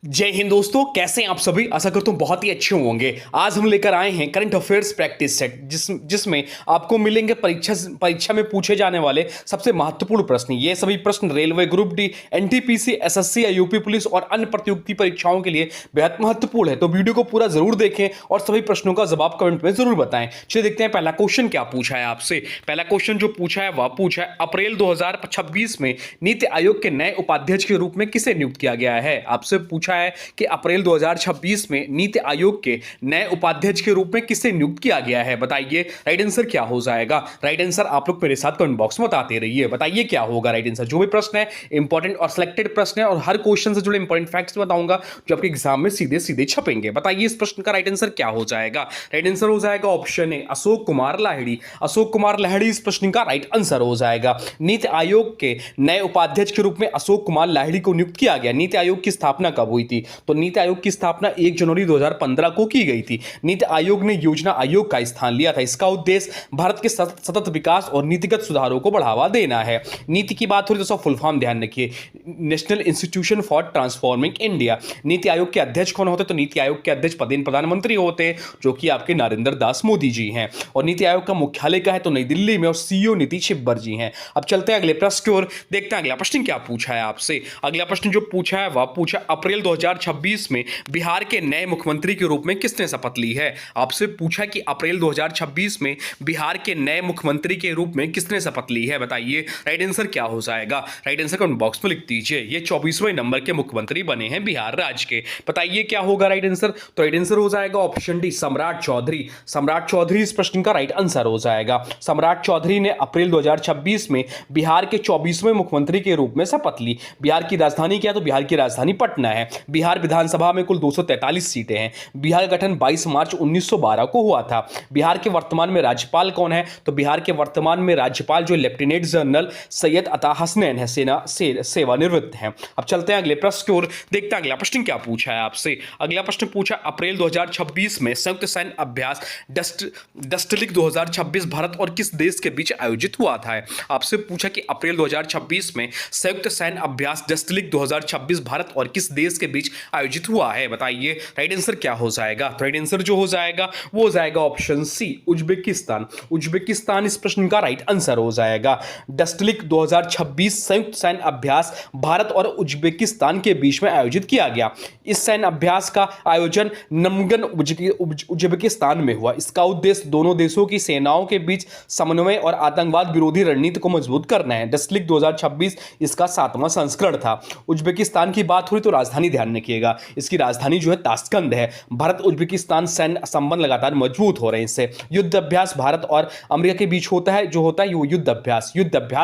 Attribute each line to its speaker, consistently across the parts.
Speaker 1: जय हिंद दोस्तों, कैसे हैं आप सभी। आशा करता हूं बहुत ही अच्छे होंगे। आज हम लेकर आए हैं करंट अफेयर्स प्रैक्टिस सेट जिसमें आपको मिलेंगे परीक्षा में पूछे जाने वाले सबसे महत्वपूर्ण प्रश्न। ये सभी प्रश्न railway, group D, NTPC, SSC या यूपी पुलिस और अन्य प्रतियोगिता परीक्षाओं के लिए बेहद महत्वपूर्ण है। तो वीडियो को पूरा जरूर देखें और सभी प्रश्नों का जवाब कमेंट में जरूर बताएं। चलिए देखते हैं पहला क्वेश्चन क्या पूछा है आपसे। पहला क्वेश्चन जो पूछा है वह पूछा है अप्रैल 2026 में नीति आयोग के नए उपाध्यक्ष के रूप में किसे नियुक्त किया गया है। आपसे पूछा है कि अप्रैल 2026 में नीति आयोग के नए उपाध्यक्ष के रूप में किसे नियुक्त किया गया है। बताइए राइट आंसर क्या हो जाएगा। राइट आंसर आप लोग मेरे साथ कमेंट बॉक्स में बताते रहिए। बताइए क्या होगा राइट आंसर। जो भी प्रश्न है इंपॉर्टेंट और सिलेक्टेड प्रश्न है और हर क्वेश्चन से जुड़े इंपॉर्टेंट फैक्ट्स बताऊंगा जो आपके एग्जाम में सीधे सीधे छपेंगे। बताइए इस प्रश्न का राइट आंसर क्या हो जाएगा। राइट आंसर हो जाएगा ऑप्शन ए अशोक कुमार लाहिड़ी। अशोक कुमार लाहिड़ी इस प्रश्न का राइट आंसर हो जाएगा। नीति आयोग के नए उपाध्यक्ष के रूप में अशोक कुमार लाहिड़ी को नियुक्त किया गया। नीति आयोग की स्थापना कब हुई थी। तो नीति आयोग की स्थापना 1 जनवरी 2015 को की गई थी। नीति आयोग ने योजना आयोग का स्थान लिया था। इसका उद्देश्य भारत के सतत विकास और नीतिगत सुधारों को बढ़ावा देना है। नीति की बात हो रही तो फुल फॉर्म ध्यान रखिए, national institution for transforming India. NITI Aayog के अध्यक्ष कौन होते। तो नीति आयोग के अध्यक्ष प्रधानमंत्री होते हैं जो कि आपके नरेंद्र दास मोदी जी हैं। और नीति आयोग का मुख्यालय का है तो नई दिल्ली में और सीईओ नीति छिब्बर जी हैं। अब चलते हैं अगले प्रश्न की ओर, देखते हैं अगला प्रश्न क्या पूछा है आपसे। अगला प्रश्न जो पूछा है वह पूछा अप्रैल 2026 में बिहार के नए मुख्यमंत्री के रूप में किसने शपथ ली है। आपसे पूछा कि अप्रैल 2026 में बिहार के नए मुख्यमंत्री के रूप में किसने शपथ ली है। बताइए राइट आंसर क्या हो जाएगा। राइट आंसर कमेंट बॉक्स में लिख दीजिए। ये 24वें नंबर के मुख्यमंत्री बने हैं बिहार राज्य के। बताइए क्या होगा राइट आंसर। तो राइट आंसर हो जाएगा ऑप्शन डी सम्राट चौधरी। सम्राट चौधरी इस प्रश्न का राइट आंसर हो जाएगा। सम्राट चौधरी ने अप्रैल 2026 में बिहार के 24वें मुख्यमंत्री के रूप में शपथ ली। बिहार की राजधानी क्या है। तो बिहार की राजधानी पटना है। बिहार विधानसभा में कुल 243 सीटें हैं। बिहार का गठन 22 मार्च 1912 को हुआ था। बिहार के वर्तमान में राज्यपाल कौन है। तो बिहार के वर्तमान में राज्यपाल जो लेफ्टिनेंट जनरल सैयद अता हसनैन है, सेना से सेवानिवृत्त हैं। अब चलते हैं अगले प्रश्न की ओर, देखते हैं अगला प्रश्न क्या पूछा है आपसे। अगला प्रश्न पूछा अप्रैल 2026 में संयुक्त सैन्य अभ्यास डस्टलिक 2026 भारत और किस देश के बीच आयोजित हुआ था। आपसे पूछा कि अप्रैल 2026 में संयुक्त सैन्य अभ्यास डस्टलिक 2026 भारत और किस देश के बीच आयोजित हुआ है। बताइए राइट आंसर क्या हो जाएगा। तो राइट आंसर जो हो जाएगा वो हो जाएगा ऑप्शन सी उज्बेकिस्तान। उज्बेकिस्तान इस प्रश्न का राइट आंसर हो जाएगा। डस्टलिक 2026 संयुक्त सैन्य अभ्यास भारत और उज्बेकिस्तान के बीच में आयोजित किया गया। इस सैन्य अभ्यास का आयोजन नमगन उज्बेकिस्तान में हुआ। इसका उद्देश्य दोनों देशों की सेनाओं के बीच समन्वय और आतंकवाद विरोधी रणनीति को मजबूत करना है। डस्टलिक 2026 इसका 7वां संस्करण था। उज्बेकिस्तान की बात हुई तो राजधानी ध्यान रखिएगा, इसकी राजधानी जो है ताशकंद है। भारत उज्बेकिस्तान सैन्य संबंध लगातार मजबूत हो रहे हैं। इससे युद्ध अभ्यास भारत और अमेरिका के बीच होता है, जो होता है वो युद्ध अभ्यास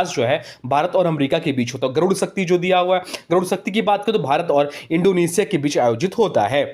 Speaker 1: जो है भारत और अमेरिका के बीच होता है। गरुड़ शक्ति जो दिया हुआ है, गरुड़ शक्ति की बात करें तो भारत और इंडोनेशिया के बीच आयोजित होता है।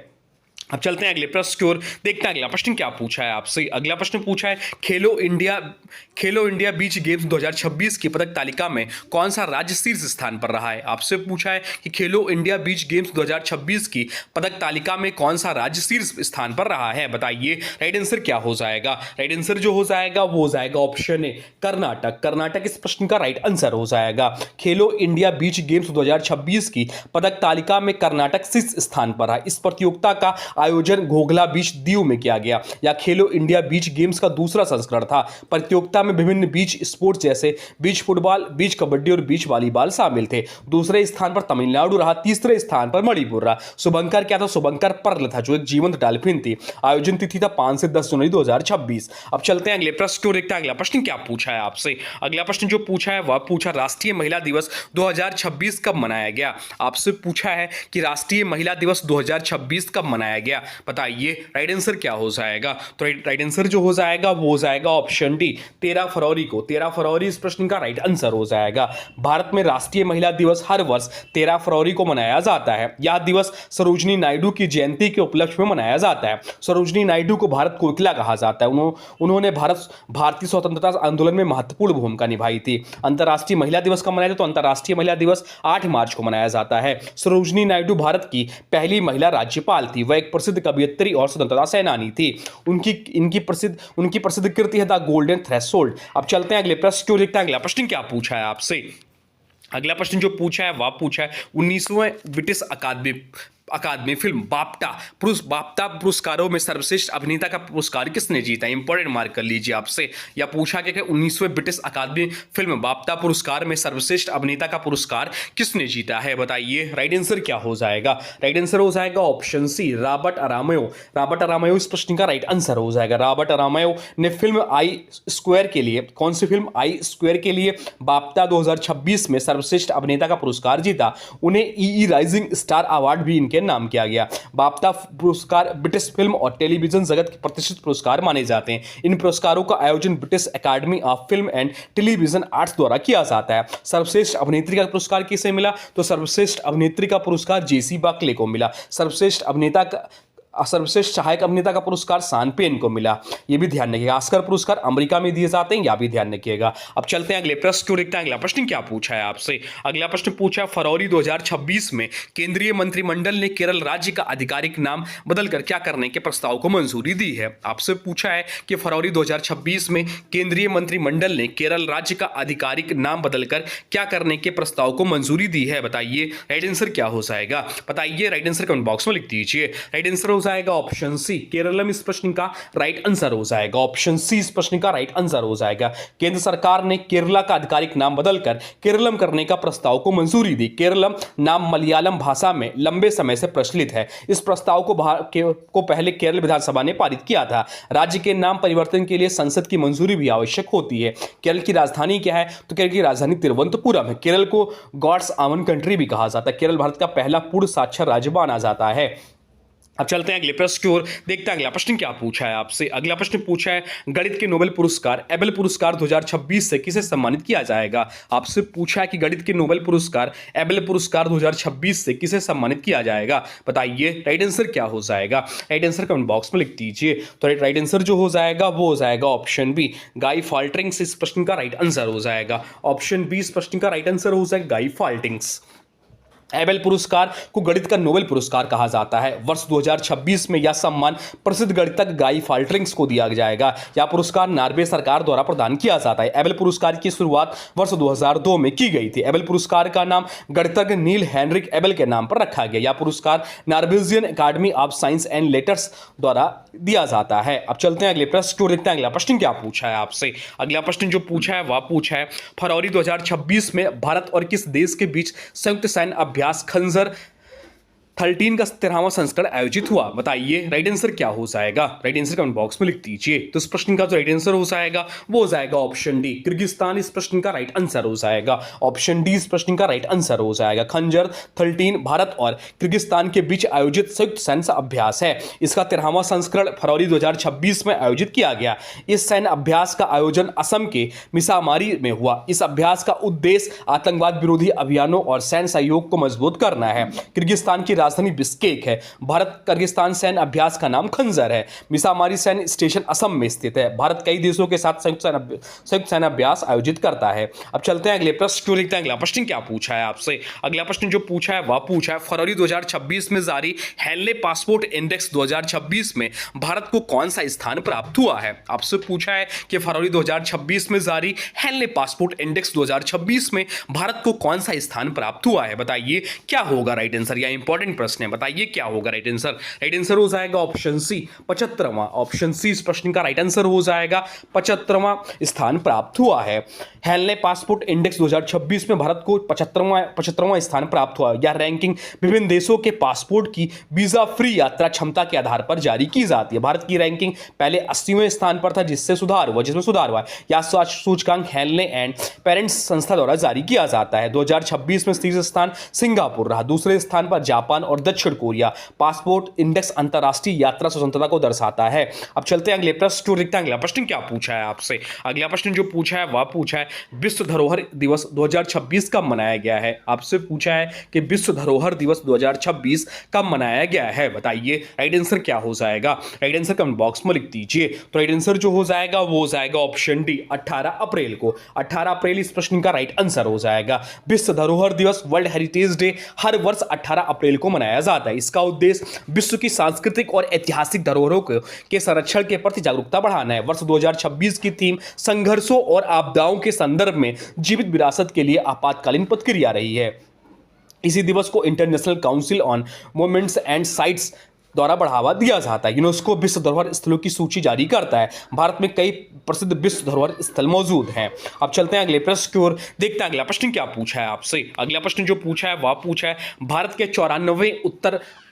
Speaker 1: अब चलते हैं अगले प्रश्न की ओर, देखते हैं अगला प्रश्न क्या पूछा है आपसे। अगला प्रश्न पूछा है खेलो इंडिया बीच गेम्स 2026 की पदक तालिका में कौन सा राज्य शीर्ष स्थान पर रहा है। आपसे पूछा है कि खेलो इंडिया बीच गेम्स 2026 की पदक तालिका में कौन सा राज्य शीर्ष स्थान पर रहा है। बताइए राइट आंसर क्या हो जाएगा। राइट आंसर जो हो जाएगा वो हो जाएगा ऑप्शन ए कर्नाटक। कर्नाटक इस प्रश्न का राइट आंसर हो जाएगा। खेलो इंडिया बीच गेम्स 2026 की पदक तालिका में कर्नाटक शीर्ष स्थान पर है। इस प्रतियोगिता का आयोजन घोघला बीच दीव में किया गया। या खेलो इंडिया बीच गेम्स का दूसरा संस्करण था। प्रतियोगिता में विभिन्न बीच स्पोर्ट्स जैसे बीच फुटबॉल, बीच कबड्डी और बीच वॉलीबॉल शामिल थे। दूसरे स्थान पर तमिलनाडु रहा, तीसरे स्थान पर मणिपुर रहा। शुभंकर क्या था। शुभंकर पर्ल था जो एक जीवंत डॉल्फिन थी। आयोजन तिथि था 5 से 10 जनवरी 2026। अब चलते हैं अगले प्रश्न को, देखते हैं अगला प्रश्न क्या पूछा है आपसे। अगला प्रश्न जो पूछा है वह पूछा राष्ट्रीय महिला दिवस 2026 कब मनाया गया। आपसे पूछा है कि राष्ट्रीय महिला दिवस 2026 कब मनाया गया। बताइए राइट आंसर क्या हो जाएगा। तो राइट आंसर जो हो जाएगा वो हो जाएगा ऑप्शन डी 13 फरवरी को। 13 फरवरी इस प्रश्न का राइट आंसर हो जाएगा। भारत में राष्ट्रीय महिला दिवस हर वर्ष 13 फरवरी को मनाया जाता है। यह दिवस सरोजनी नायडू की जयंती के उपलक्ष्य में मनाया जाता है। सरोजनी नायडू को भारत कोकिला कहा जाता है। उन्होंने भारतीय स्वतंत्रता आंदोलन में महत्वपूर्ण भूमिका निभाई थी। अंतर्राष्ट्रीय महिला दिवस कब मनाया जाता है। तो अंतर्राष्ट्रीय महिला दिवस 8 मार्च को मनाया जाता है। सरोजनी नायडू भारत की पहली महिला राज्यपाल थी। वह एक प्रसिद्ध कवियत्री और स्वतंत्रता सेनानी थी। उनकी प्रसिद्ध कृति है द गोल्डन थ्रेशोल्ड। अब चलते हैं अगले प्रश्न की ओर, देखते हैं अगला प्रश्न क्या पूछा है आपसे। अगला प्रश्न जो पूछा है वह पूछा है 19वें ब्रिटिश अकादमी फिल्म बाफ्टा पुरस्कारों में सर्वश्रेष्ठ अभिनेता का पुरस्कार किसने जीता? इंपॉर्टेंट मार्क कर लीजिए आपसे। या पूछा गया कि 19वें ब्रिटिश अकादमी फिल्म बाफ्टा पुरस्कार में सर्वश्रेष्ठ अभिनेता का पुरस्कार किसने जीता है? बताइए राइट आंसर क्या हो जाएगा? राइट आंसर हो जाएगा ऑप्शन सी, रॉबर्ट अरामायो। रॉबर्ट अरामायो इस प्रश्न का राइट आंसर हो जाएगा। रॉबर्ट अरामायो ने फिल्म आई स्क्वायर के लिए, कौन सी फिल्म? आई स्क्वायर के लिए बाफ्टा 2026 में सर्वश्रेष्ठ अभिनेता का पुरस्कार जीता। उन्हें ईई राइजिंग स्टार अवार्ड भी इनके नाम किया गया। बाफ्टा पुरस्कार ब्रिटिश फिल्म और टेलीविजन जगत के प्रतिष्ठित पुरस्कार माने जाते हैं। इन पुरस्कारों का आयोजन British academy of film and television arts द्वारा किया जाता है। सर्वश्रेष्ठ अभिनेत्री का पुरस्कार किसे मिला? तो सर्वश्रेष्ठ अभिनेत्री का पुरस्कार जेसी बकले को मिला। सर्वश्रेष्ठ सहायक अभिनेता का पुरस्कार सान पेन को मिला। यह भी ध्यान रखिएगा। ऑस्कर पुरस्कार अमेरिका में दिए जाते हैं, यह भी ध्यान रखिएगा। अब चलते हैं अगले प्रश्न को देखते हैं। अगला प्रश्न क्या पूछा है आपसे? अगला प्रश्न पूछा फरवरी 2026 में केंद्रीय मंत्रिमंडल ने केरल राज्य का आधिकारिक नाम बदलकर क्या करने के प्रस्ताव को मंजूरी दी है? आपसे पूछा है कि फरवरी 2026 में केंद्रीय मंत्रिमंडल ने केरल राज्य का आधिकारिक नाम बदलकर क्या करने के प्रस्ताव को मंजूरी दी है? बताइए राइट आंसर क्या हो जाएगा? बताइए राइट आंसर कमेंट बॉक्स में लिख दीजिए। राइट आंसर जाएगा ऑप्शन सी, केरलम इस प्रश्न का राइट आंसर हो जाएगा। ऑप्शन सी इस प्रश्न का राइट आंसर हो जाएगा। केंद्र सरकार ने केरला का आधिकारिक नाम बदलकर केरलम करने का प्रस्ताव को मंजूरी दी। केरलम नाम मलयालम भाषा में लंबे समय से प्रचलित है। इस प्रस्ताव को पहले केरल विधानसभा ने पारित किया था। राज्य के नाम परिवर्तन के लिए संसद की मंजूरी भी आवश्यक होती है। केरल की राजधानी क्या है? तो केरल की राजधानी तिरुवनंतपुरम है। केरल को गॉड्स ओवन कंट्री भी कहा जाता है। केरल भारत का पहला पूर्ण साक्षर राज्य माना जाता है। अब चलते हैं अगले प्रश्न की ओर, देखते हैं अगला प्रश्न क्या पूछा है आपसे। अगला प्रश्न पूछा है गणित के नोबेल पुरस्कार एबेल पुरस्कार 2026 से किसे सम्मानित किया जाएगा? आपसे पूछा है कि गणित के नोबेल पुरस्कार एबेल पुरस्कार 2026 से किसे सम्मानित किया जाएगा? बताइए राइट आंसर क्या हो जाएगा? राइट आंसर कमेंट बॉक्स में लिख दीजिए। तो राइट आंसर जो हो जाएगा वो हो जाएगा ऑप्शन बी, गाई फाल्टिंग्स इस प्रश्न का राइट आंसर हो जाएगा। ऑप्शन बी इस प्रश्न का राइट आंसर हो जाएगा गाई फाल्टिंग्स। एबेल पुरस्कार को गणित का नोबेल पुरस्कार कहा जाता है। वर्ष 2026 में यह सम्मान प्रसिद्ध गणितज्ञ गाई फाल्टिंग्स को दिया जाएगा। यह पुरस्कार नॉर्वे सरकार द्वारा प्रदान किया जाता है। एबेल पुरस्कार की शुरुआत वर्ष 2002 में की गई थी। एबेल पुरस्कार का नाम गणितज्ञ नील हेनरिक एबेल के नाम पर रखा गया। यह पुरस्कार Norwegian academy of science and letters द्वारा दिया जाता है। अब चलते हैं अगले प्रश्न को देखते हैं। अगला प्रश्न क्या पूछा है आपसे? अगला प्रश्न जो पूछा है वह पूछा है फरवरी 2026 में भारत और किस देश के बीच संयुक्त सैन्य अभ्यास खंजर 13 का 13वां संस्करण आयोजित हुआ? बताइए राइट आंसर क्या हो जाएगा? राइट आंसर कमेंट बॉक्स में लिख दीजिए। तो इस प्रश्न का जो राइट आंसर हो जाएगा वो हो जाएगा ऑप्शन डी, किर्गिस्तान इस प्रश्न का राइट आंसर हो जाएगा। ऑप्शन डी इस प्रश्न का राइट आंसर हो जाएगा। खंजर 13 भारत और किर्गिस्तान के बीच आयोजित संयुक्त सैन्य अभ्यास है। इसका 13वां संस्करण फरवरी 2026 में आयोजित किया गया। इस सैन्य अभ्यास का आयोजन असम के मिसामारी में हुआ। इस अभ्यास का उद्देश्य आतंकवाद विरोधी अभियानों और सैन्य सहयोग को मजबूत करना है। किर्गिस्तान की राजधानी बिश्केक है। भारत किर्गिस्तान सैन्य अभ्यास का नाम खंजर है। मिसामारी सैन्य स्टेशन असम में स्थित है। भारत कई देशों के साथ संयुक्त सैन्य अभ्यास आयोजित करता है। अब चलते हैं अगले प्रश्न को देखते हैं। अगला प्रश्न क्या पूछा है आपसे? अगला प्रश्न जो पूछा है वह पूछा है फरवरी 2026 में जारी हेनले पासपोर्ट इंडेक्स 2026 में भारत को कौन सा स्थान प्राप्त हुआ है? आपसे पूछा है कि फरवरी 2026 में जारी हेनले पासपोर्ट इंडेक्स 2026 में भारत को कौन सा स्थान प्राप्त हुआ है? बताइए क्या होगा राइट आंसर? यह इंपॉर्टेंट प्रश्न है, बताइए क्या होगा राइट आंसर? राइट आंसर हो जाएगा ऑप्शन सी, 75वां। ऑप्शन सी इस प्रश्न का राइट आंसर हो जाएगा। 75वां स्थान प्राप्त हुआ है। हेनले पासपोर्ट इंडेक्स 2026 में भारत को 75वां स्थान प्राप्त हुआ। यह रैंकिंग विभिन्न देशों के पासपोर्ट की वीजा फ्री यात्रा क्षमता के आधार पर जारी की जाती है। भारत की रैंकिंग पहले 80वें स्थान पर था, जिसमें सुधार हुआ। यह सूचकांक हेनले एंड पेरेंट्स संस्था द्वारा जारी किया जाता है। 2026 में तीसरा स्थान सिंगापुर रहा। दूसरे स्थान पर जापान और दक्षिण कोरिया। पासपोर्ट इंडेक्स अंतरराष्ट्रीय यात्रा स्वतंत्रता को दर्शाता है। अब चलते हैं अगले प्रश्न को देखते हैं। अगला प्रश्न क्या पूछा है आपसे? अगला प्रश्न जो पूछा है वह पूछा है विश्व धरोहर दिवस 2026 कब मनाया गया है? आपसे पूछा है कि विश्व धरोहर दिवस 2026 कब मनाया गया है? बताइए राइट आंसर क्या हो जाएगा? राइट आंसर कमेंट बॉक्स में लिख दीजिए। तो राइट आंसर जो हो जाएगा वो हो जाएगा ऑप्शन डी, 18 अप्रैल को। 18 अप्रैल इस प्रश्न का राइट आंसर हो जाएगा। विश्व धरोहर दिवस वर्ल्ड हेरिटेज डे हर वर्ष 18 अप्रैल को मनाया जाता है। इसका उद्देश्य विश्व की सांस्कृतिक और ऐतिहासिक धरोहरों के संरक्षण के प्रति जागरूकता बढ़ाना है। वर्ष 2026 की थीम संघर्षों और आपदाओं के संदर्भ में जीवित विरासत के लिए आपातकालीन प्रतिक्रिया रही है। इसी दिवस को international council on monuments and sites द्वारा बढ़ावा दिया जाता है। यूनेस्को विश्व धरोहर स्थलों की सूची जारी करता है। भारत में कई प्रसिद्ध विश्व धरोहर स्थल मौजूद हैं। अब चलते हैं अगले प्रश्न की ओर, देखते हैं अगला प्रश्न क्या पूछा है आपसे। अगला प्रश्न जो पूछा है वह पूछा है भारत के 94वें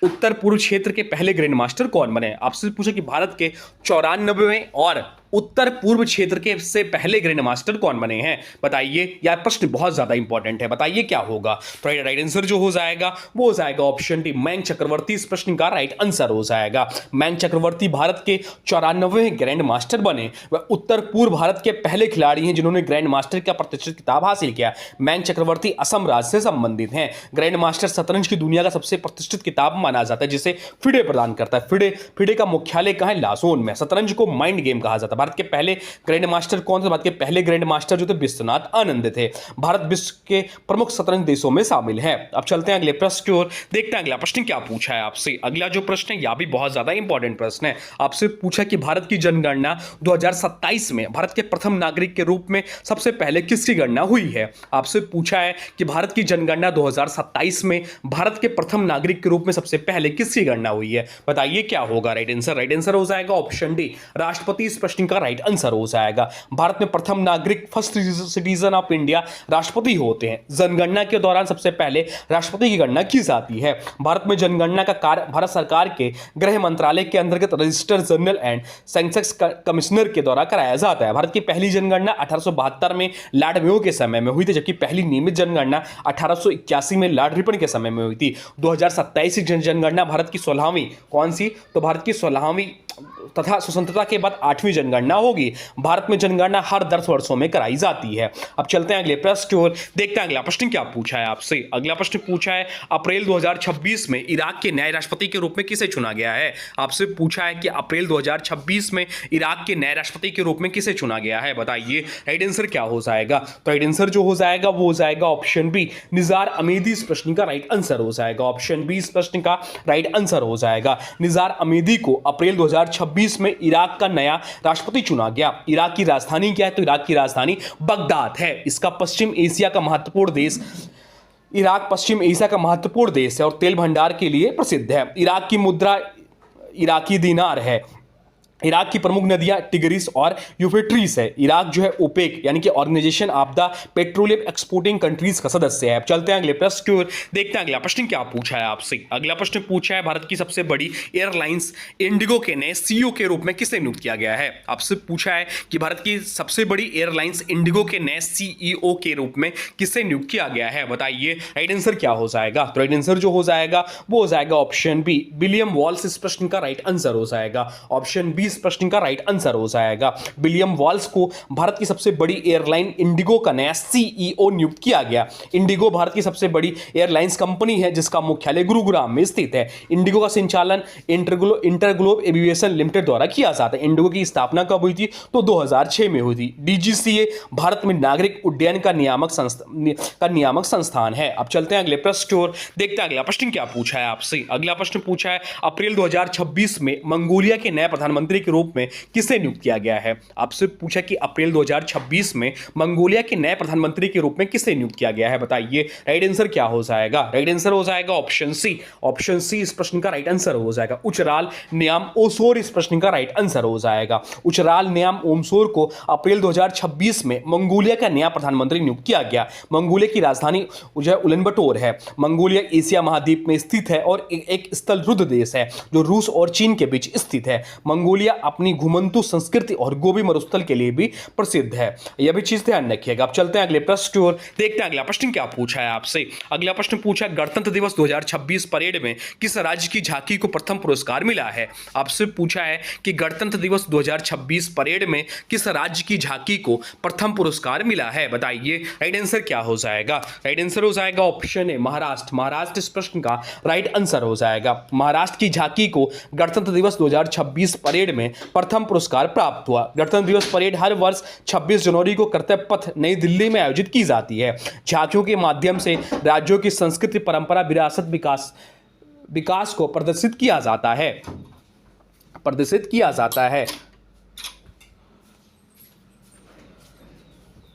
Speaker 1: उत्तर पूर्व क्षेत्र के पहले ग्रैंड मास्टर कौन बने। आपसे पूछा कि भारत के 94वें और उत्तर पूर्व क्षेत्र के से पहले ग्रैंड मास्टर कौन बने हैं, बताइए। यार प्रश्न बहुत ज्यादा इंपॉर्टेंट है, बताइए क्या होगा। तो राइट आंसर जो हो जाएगा वो हो जाएगा ऑप्शन डी, मयंक चक्रवर्ती इस प्रश्न का राइट आंसर हो जाएगा। मयंक चक्रवर्ती भारत के 94वें ग्रैंड मास्टर बने। वह उत्तर पूर्व भारत के पहले खिलाड़ी हैं जिन्होंने ग्रैंड मास्टर का प्रतिष्ठित खिताब हासिल किया। मयंक चक्रवर्ती असम राज्य से संबंधित हैं। ग्रैंड मास्टर शतरंज की दुनिया का सबसे प्रतिष्ठित किताब माना जाता है जिसे फिडे प्रदान करता है। फिडे का मुख्यालय कहां है, लासोन में। शतरंज को माइंड गेम कहा जाता है। भारत के पहले ग्रैंड मास्टर कौन थे, भारत के पहले ग्रैंड मास्टर जो थे विश्वनाथ आनंद थे। भारत विश्व के प्रमुख शतरंज देशों में शामिल है। अब चलते हैं अगले प्रश्न की ओर, देखते हैं अगला प्रश्न क्या पूछा है आपसे। अगला जो प्रश्न है यह भी बहुत ज्यादा इंपॉर्टेंट प्रश्न है। आपसे पूछा कि भारत की जनगणना 2027 में भारत के प्रथम नागरिक के रूप में सबसे पहले किसकी गणना हुई है। आपसे पूछा है कि भारत की जनगणना 2027 में भारत के प्रथम नागरिक के रूप में सबसे पहले किसकी गणना हुई है, बताइए क्या होगा। राइट आंसर हो जाएगा ऑप्शन डी, राष्ट्रपति इस प्रश्न का राइट आंसर हो जाएगा। भारत में प्रथम नागरिक, फर्स्ट सिटीजन ऑफ इंडिया राष्ट्रपति होते हैं। जनगणना के दौरान सबसे पहले राष्ट्रपति की गणना की जाती है। भारत में जनगणना का कार्य भारत सरकार के गृह मंत्रालय के अंतर्गत register general and census commissioner के द्वारा कराया जाता है। भारत की पहली जनगणना 1872 में लॉर्ड मेयो के समय में हुई थी, जबकि पहली नियमित जनगणना 1881 में लॉर्ड रिपन के समय में हुई थी। 2027 की जनगणना भारत की 16वीं कौन सी, तो भारत की 16वीं तथा स्वतंत्रता के बाद 8वीं जनगणना होगी। भारत में जनगणना हर 10 वर्षों में कराई जाती है। अब चलते हैं अगले प्रश्न की ओर, देखते हैं अगला प्रश्न क्या पूछा है आपसे। अगला प्रश्न पूछा है अप्रैल 2026 में इराक के नए राष्ट्रपति के रूप में किसे चुना गया है। आपसे पूछा है कि अप्रैल 2026 में इराक के नए राष्ट्रपति के रूप में किसे चुना गया है, बताइए। राइट आंसर क्या हो जाएगा, तो राइट आंसर जो हो जाएगा वो हो जाएगा ऑप्शन बी, निज़ार अमीदी इस प्रश्न का राइट आंसर हो जाएगा। ऑप्शन बी इस प्रश्न का राइट आंसर हो जाएगा। निज़ार अमीदी को अप्रैल 2026 में इराक का नया राष्ट्रपति चुना गया। इराक की राजधानी क्या है, तो इराक की राजधानी बगदाद है। इसका पश्चिम एशिया का महत्वपूर्ण देश, इराक पश्चिम एशिया का महत्वपूर्ण देश है और तेल भंडार के लिए प्रसिद्ध है। इराक की मुद्रा इराकी दीनार है। इराक की प्रमुख नदियां टिग्रिस और यूफ्रेटिस है। इराक जो है ओपेक यानी कि organisation of the petroleum exporting countries का सदस्य है। चलते हैं अगले प्रश्न की ओर, देखते हैं अगला प्रश्न क्या पूछा है आपसे। अगला प्रश्न पूछा है भारत की सबसे बड़ी एयरलाइंस इंडिगो के नए सीईओ के रूप में किसे नियुक्त किया गया है। आपसे पूछा है कि भारत की सबसे बड़ी एयरलाइंस इंडिगो के नए सीईओ के रूप में किसे नियुक्त किया गया है, बताइए। राइट आंसर क्या हो जाएगा, तो राइट आंसर जो हो जाएगा वो हो जाएगा ऑप्शन बी, विलियम वॉल्स इस प्रश्न का राइट आंसर हो जाएगा। ऑप्शन बी इस प्रश्न का राइट आंसर हो जाएगा। विलियम वॉल्स को भारत की सबसे बड़ी एयरलाइन इंडिगो का नया सीईओ नियुक्त किया गया। इंडिगो भारत की सबसे बड़ी एयरलाइंस कंपनी है जिसका मुख्यालय गुरुग्राम में स्थित है। इंडिगो का संचालन इंटरग्लोब एविएशन लिमिटेड द्वारा किया जाता है। इंडिगो की स्थापना कब हुई थी, तो 2006 में हुई थी। डीजीसीए भारत में नागरिक उड्डयन का नियामक संस्थान है। अब चलते हैं अगले प्रश्न की ओर, देखते हैं अगला प्रश्न क्या पूछा है आपसे। अगला प्रश्न पूछा है अप्रैल 2026 में मंगोलिया के नए प्रधानमंत्री के रूप में किसे नियुक्त किया गया है। आपसे पूछा कि अप्रैल 2026 में मंगोलिया के नए प्रधानमंत्री के रूप में किसे नियुक्त किया गया है, बताइए। राइट आंसर क्या हो जाएगा, राइट आंसर हो जाएगा ऑप्शन सी। ऑप्शन सी इस प्रश्न का राइट आंसर हो जाएगा। उचराल न्याम ओसोर इस प्रश्न का राइट आंसर हो जाएगा। उचराल न्याम ओमसोर को अप्रैल 2026 में मंगोलिया का नया प्रधानमंत्री नियुक्त किया गया। मंगोलिया की राजधानी उलानबाटर है। मंगोलिया एशिया महाद्वीप में स्थित है और एक स्थल रुद्ध देश है जो रूस और चीन के बीच स्थित है। मंगोलिया अपनी घुमंतु संस्कृति और गोभी मरुस्थल के लिए भी प्रसिद्ध है, यह भी चीज ध्यान रखिएगा। अब चलते हैं अगले प्रश्न की ओर, देखते हैं अगला प्रश्न क्या पूछा है आपसे। अगला प्रश्न पूछा है गणतंत्र दिवस 2026 परेड में किस राज्य की झांकी को प्रथम पुरस्कार मिला है। आपसे पूछा है कि गणतंत्र दिवस 2026 परेड में किस राज्य की झांकी को प्रथम पुरस्कार मिला है, बताइए। राइट आंसर क्या हो जाएगा, राइट आंसर हो जाएगा ऑप्शन ए, महाराष्ट्र। महाराष्ट्र इस प्रश्न का राइट आंसर हो जाएगा। महाराष्ट्र की झांकी को गणतंत्र दिवस 2026 परेड में प्रथम पुरस्कार प्राप्त हुआ। गणतंत्र दिवस परेड हर वर्ष 26 जनवरी को कर्तव्य पथ नई दिल्ली में आयोजित की जाती है। झांकियों के माध्यम से राज्यों की संस्कृति, परंपरा, विरासत, विकास को प्रदर्शित किया जाता है।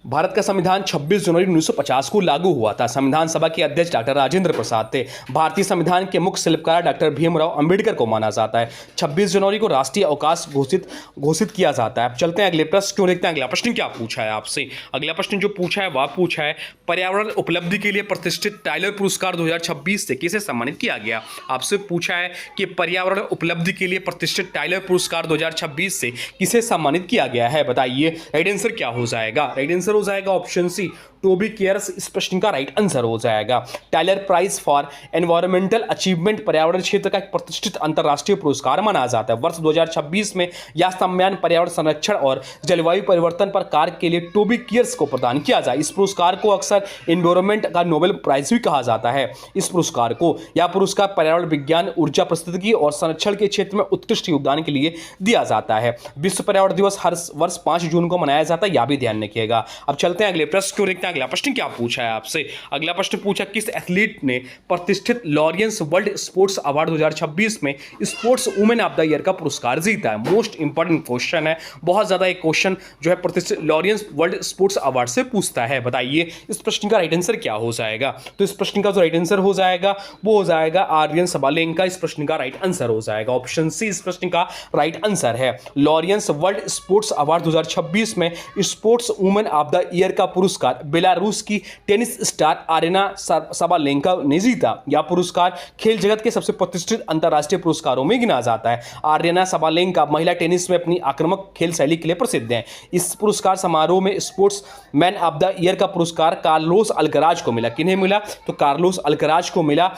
Speaker 1: भारत का संविधान 26 जनवरी 1950 को लागू हुआ था। संविधान सभा के अध्यक्ष डॉक्टर राजेंद्र प्रसाद थे। भारतीय संविधान के मुख्य शिल्पकार डॉक्टर भीमराव अंबेडकर को माना जाता है। 26 जनवरी को राष्ट्रीय अवकाश घोषित किया जाता है। अब चलते हैं अगले प्रश्न क्यों देखते हैं। अगला प्रश्न क्या पूछा है आपसे। अगला प्रश्न जो पूछा है वह पूछा है पर्यावरण उपलब्धि के लिए प्रतिष्ठित टाइलर पुरस्कार 2026 से किसे सम्मानित किया गया। आपसे पूछा है कि पर्यावरण उपलब्धि के लिए प्रतिष्ठित टाइलर पुरस्कार 2026 से किसे सम्मानित किया गया है। बताइए राइट आंसर क्या हो जाएगा। राइट आंसर हो जाएगा ऑप्शन सी, टोबी केयर्स। इस प्रश्न का राइट आंसर हो जाएगा। Tyler prize for environmental achievement पर्यावरण क्षेत्र का एक प्रतिष्ठित अंतर्राष्ट्रीय पुरस्कार माना जाता है। वर्ष 2026 में यह सम्मान पर्यावरण संरक्षण और जलवायु परिवर्तन पर कार्य के लिए टोबी केयर्स को प्रदान किया जाए। इस पुरस्कार को अक्सर एनवायरमेंट का नोबेल प्राइज भी कहा जाता है। इस पुरस्कार को यह पुरस्कार पर्यावरण विज्ञान, ऊर्जा पारिस्थितिकी और संरक्षण के क्षेत्र में उत्कृष्ट योगदान के लिए दिया जाता है। विश्व पर्यावरण दिवस हर वर्ष 5 जून को मनाया जाता है, यह भी ध्यान रखिएगा। अब चलते हैं अगले प्रश्न क्यों देखते हैं। अगला प्रश्न क्या पूछा है आपसे। अगला प्रश्न पूछा किस एथलीट ने प्रतिष्ठित लॉरियंस वर्ल्ड स्पोर्ट्स अवार्ड 2026 में sports women of the year का पुरस्कार जीता है। मोस्ट इंपॉर्टेंट क्वेश्चन है, बहुत ज्यादा एक क्वेश्चन जो है प्रतिष्ठित लॉरियंस वर्ल्ड स्पोर्ट्स अवार्ड से पूछता है। बताइए इस प्रश्न का राइट आंसर क्या हो जाएगा। तो इस प्रश्न का जो राइट आंसर हो जाएगा वो हो जाएगा आर्यन सबालेंका। इस प्रश्न का राइट आंसर हो जाएगा ऑप्शन सी। इस प्रश्न का राइट आंसर है लॉरियंस वर्ल्ड स्पोर्ट्स अवार्ड 2026 में sports women of the year का पुरस्कार बेलारूस की टेनिस स्टार आरेना सबालेंका ने जीता। यह पुरस्कार खेल जगत के सबसे प्रतिष्ठित अंतर्राष्ट्रीय पुरस्कारों में गिना जाता है। आरेना सबालेंका महिला टेनिस में अपनी आक्रामक खेल शैली के लिए प्रसिद्ध हैं। इस पुरस्कार समारोह में sports man of the year का पुरस्कार कार्लोस अल्कराज को मिला। किन्हें मिला? तो कार्लोस अल्कराज को मिला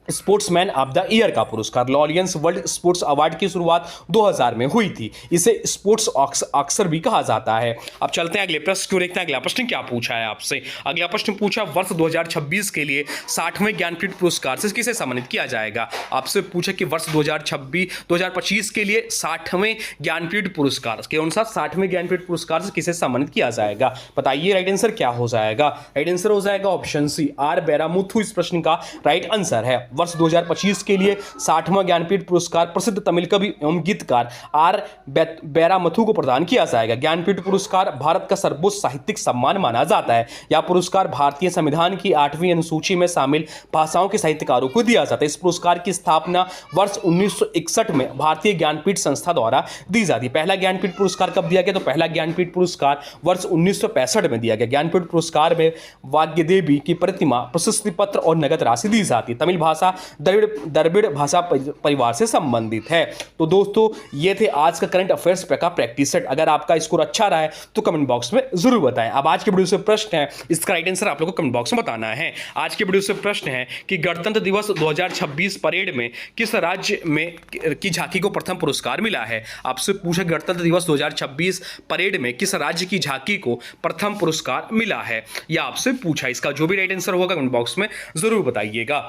Speaker 1: स्पोर्ट्समैन ऑफ द ईयर का पुरस्कार। लॉरियंस वर्ल्ड स्पोर्ट्स अवार्ड की शुरुआत 2000 में हुई थी। इसे स्पोर्ट्स ऑस्कर भी कहा जाता है। अब चलते हैं अगले प्रश्न क्यों देखते हैं। अगला प्रश्न क्या पूछा है आपसे। अगला प्रश्न पूछा वर्ष 2026 के लिए 60वें ज्ञानपीठ पुरस्कार से किसे सम्मानित किया जाएगा। आपसे पूछा कि वर्ष 2025 के लिए 60वें ज्ञानपीठ पुरस्कार के अनुसार 60वें ज्ञानपीठ पुरस्कार से किसे सम्मानित किया जाएगा। बताइए राइट आंसर क्या हो जाएगा। राइट आंसर हो जाएगा ऑप्शन सी, आर बेरामुथु। इस प्रश्न का राइट आंसर है वर्ष 2025 के लिए 60वां ज्ञानपीठ पुरस्कार प्रसिद्ध तमिल कवि एवं गीतकार आर बेरामथु को प्रदान किया जाएगा। ज्ञानपीठ पुरस्कार भारत का सर्वोच्च साहित्यिक सम्मान माना जाता है। यह पुरस्कार भारतीय संविधान की 8वीं अनुसूची में शामिल भाषाओं के साहित्यकारों को दिया जाता है। इस पुरस्कार की स्थापना वर्ष 1961 में भारतीय ज्ञानपीठ संस्था द्वारा दी जाती है। पहला ज्ञानपीठ पुरस्कार कब दिया गया? तो पहला ज्ञानपीठ पुरस्कार वर्ष 1965 में दिया गया। ज्ञानपीठ पुरस्कार में वाग्देवी की प्रतिमा, प्रशस्ति पत्र और नगद राशि दी जाती है। तमिल भाषा द्रविड़ भाषा परिवार से संबंधित है। तो दोस्तों ये थे आज का करंट अफेयर्स का प्रैक्टिस सेट। अगर आपका स्कोर अच्छा रहा है तो कमेंट बॉक्स में जरूर बताएं। अब आज के वीडियो से प्रश्न है, इसका राइट आंसर आप लोगों को कमेंट बॉक्स में बताना है। आज के वीडियो से प्रश्न है कि गणतंत्र दिवस 2026 परेड में किस राज्य में की झांकी को प्रथम पुरस्कार मिला है। आपसे पूछा गणतंत्र दिवस 2026 परेड में किस राज्य की झांकी को प्रथम पुरस्कार मिला है, यह आपसे पूछा। इसका जो भी राइट आंसर होगा कमेंट बॉक्स में जरूर बताइएगा।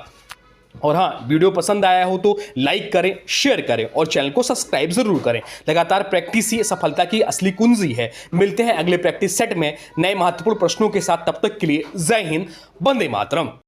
Speaker 1: और हाँ, वीडियो पसंद आया हो तो लाइक करें, शेयर करें और चैनल को सब्सक्राइब जरूर करें। लगातार प्रैक्टिस ही सफलता की असली कुंजी है। मिलते हैं अगले प्रैक्टिस सेट में नए महत्वपूर्ण प्रश्नों के साथ। तब तक के लिए जय हिंद, वंदे मातरम।